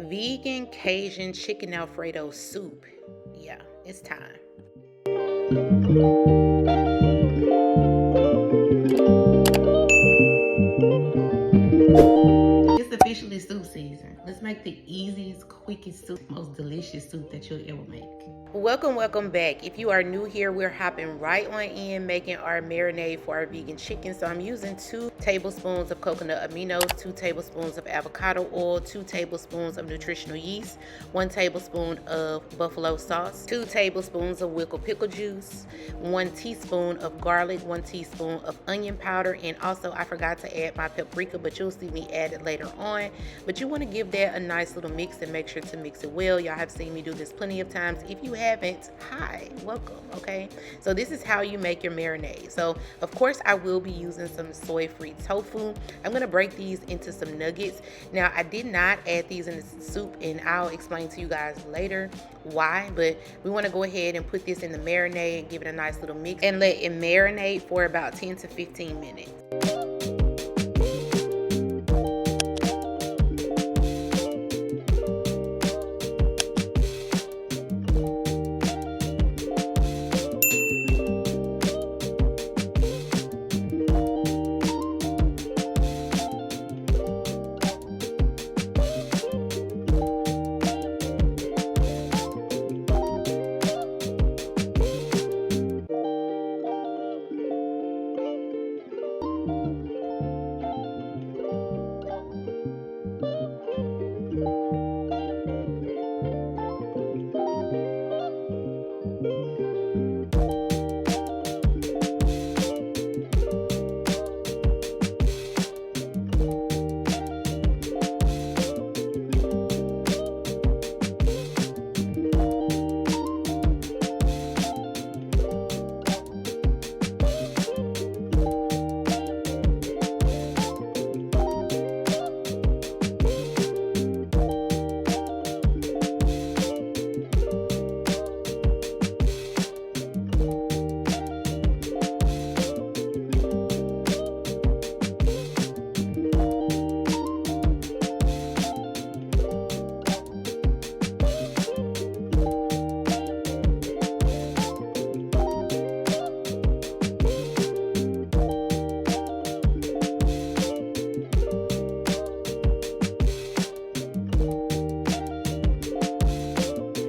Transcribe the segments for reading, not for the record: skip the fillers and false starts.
vegan Cajun chicken Alfredo soup. Yeah, it's time. It's officially soup season. Let's make the easiest, quickest soup, most delicious soup that you'll ever make. Welcome back. If you are new here, we're hopping right on in making our marinade for our vegan chicken. So I'm using 2 tablespoons of coconut aminos, 2 tablespoons of avocado oil, 2 tablespoons of nutritional yeast, 1 tablespoon of buffalo sauce, 2 tablespoons of wickle pickle juice, 1 teaspoon of garlic, 1 teaspoon of onion powder, and also I forgot to add my paprika, but you'll see me add it later on. But you want to give that a nice little mix and make sure to mix it well. Y'all have seen me do this plenty of times. If you haven't, hi, welcome. Okay, so this is how you make your marinade. So of course I will be using some soy-free tofu. I'm going to break these into some nuggets. Now I did not add these in the soup, and I'll explain to you guys later why, but we want to go ahead and put this in the marinade and give it a nice little mix and let it marinate for about 10 to 15 minutes.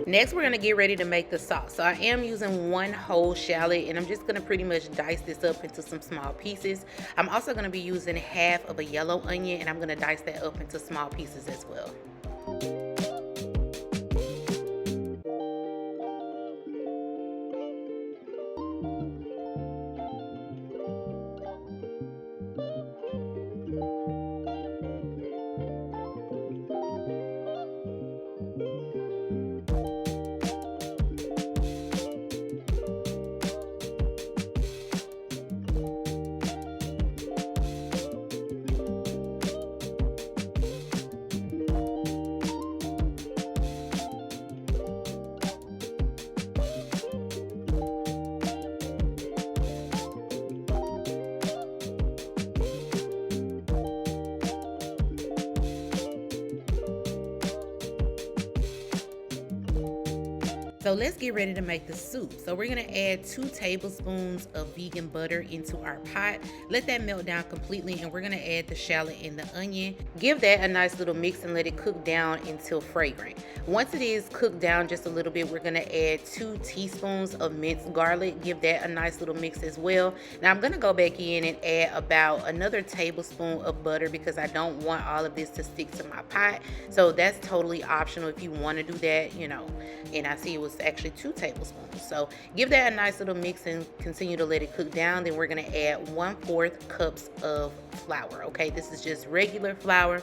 Next, we're going to get ready to make the sauce. So I am using 1 whole shallot, and I'm just going to pretty much dice this up into some small pieces. I'm also going to be using half of a yellow onion, and I'm going to dice that up into small pieces as well. So let's get ready to make the soup. So we're gonna add 2 tablespoons of vegan butter into our pot. Let that melt down completely, and we're gonna add the shallot and the onion. Give that a nice little mix and let it cook down until fragrant. Once it is cooked down just a little bit, we're gonna add 2 teaspoons of minced garlic. Give that a nice little mix as well. Now I'm gonna go back in and add about another tablespoon of butter because I don't want all of this to stick to my pot. So that's totally optional if you wanna do that, you know. And I see it was actually 2 tablespoons. So give that a nice little mix and continue to let it cook down. Then we're gonna add 1/4 cups of flour. Okay, this is just regular flour.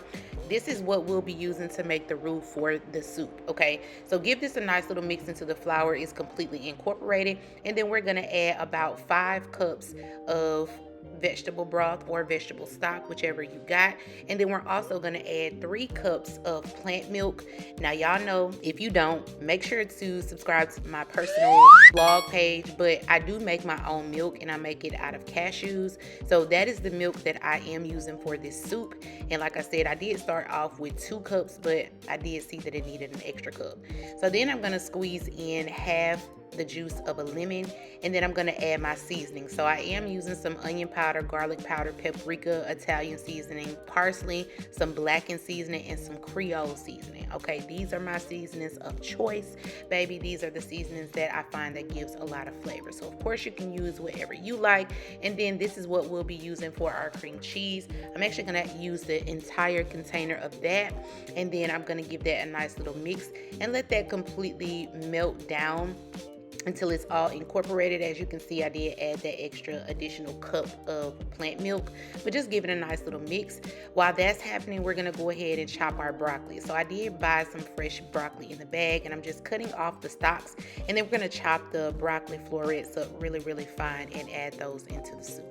This is what we'll be using to make the roux for the soup. Okay, so give this a nice little mix until the flour is completely incorporated, and then we're gonna add about 5 cups of vegetable broth or vegetable stock, whichever you got. And then we're also going to add 3 cups of plant milk. Now y'all know, if you don't, make sure to subscribe to my personal blog page, but I do make my own milk and I make it out of cashews. So that is the milk that I am using for this soup. And like I said, I did start off with 2 cups, but I did see that it needed an extra cup. So then I'm going to squeeze in half the juice of a lemon, and then I'm going to add my seasoning. So I am using some onion powder, garlic powder, paprika, Italian seasoning, parsley, some blackened seasoning, and some creole seasoning. Okay, these are my seasonings of choice, baby. These are the seasonings that I find that gives a lot of flavor. So of course you can use whatever you like. And then this is what we'll be using for our cream cheese. I'm actually going to use the entire container of that, and then I'm going to give that a nice little mix and let that completely melt down until it's all incorporated. As you can see, I did add that extra additional cup of plant milk, but just give it a nice little mix. While that's happening, we're gonna go ahead and chop our broccoli. So I did buy some fresh broccoli in the bag, and I'm just cutting off the stalks, and then we're gonna chop the broccoli florets up really, really fine and add those into the soup.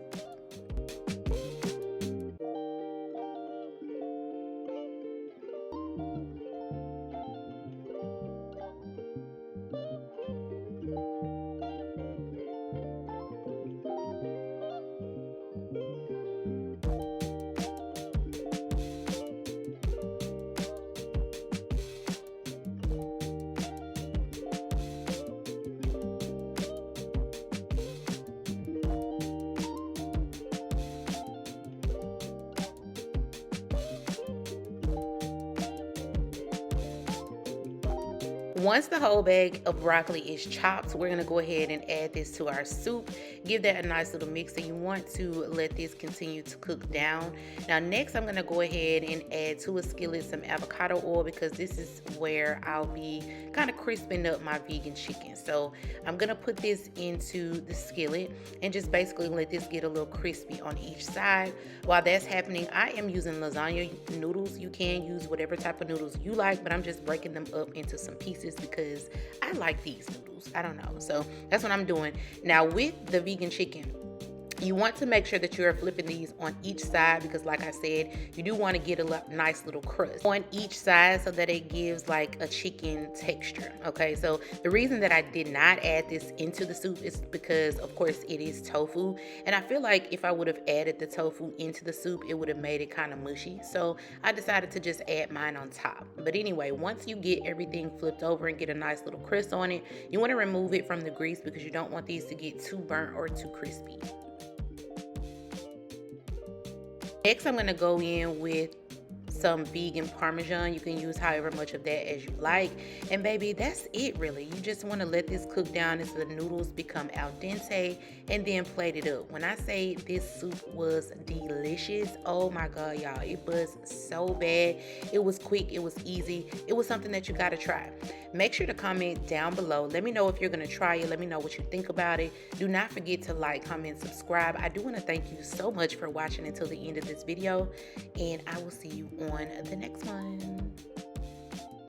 Once the whole bag of broccoli is chopped, we're going to go ahead and add this to our soup. Give that a nice little mix, and you want to let this continue to cook down. Now next, I'm going to go ahead and add to a skillet some avocado oil, because this is where I'll be kind of crisping up my vegan chicken. So I'm going to put this into the skillet and just basically let this get a little crispy on each side. While that's happening, I am using lasagna noodles. You can use whatever type of noodles you like, but I'm just breaking them up into some pieces because I like these noodles. I don't know. So that's what I'm doing. Now with the vegan chicken, you want to make sure that you are flipping these on each side, because like I said, you do want to get a nice little crust on each side so that it gives like a chicken texture. Okay, so the reason that I did not add this into the soup is because of course it is tofu, and I feel like if I would have added the tofu into the soup, it would have made it kind of mushy. So I decided to just add mine on top. But anyway, once you get everything flipped over and get a nice little crust on it, you want to remove it from the grease because you don't want these to get too burnt or too crispy. Next, I'm going to go in with some vegan parmesan. You can use however much of that as you like. And baby, that's it really. You just want to let this cook down until the noodles become al dente, and then plate it up. When I say this soup was delicious, oh my God, y'all, it was so bad. It was quick, it was easy. It was something that you got to try. Make sure to comment down below. Let me know if you're going to try it. Let me know what you think about it. Do not forget to like, comment, subscribe. I do want to thank you so much for watching until the end of this video, and I will see you on the next one.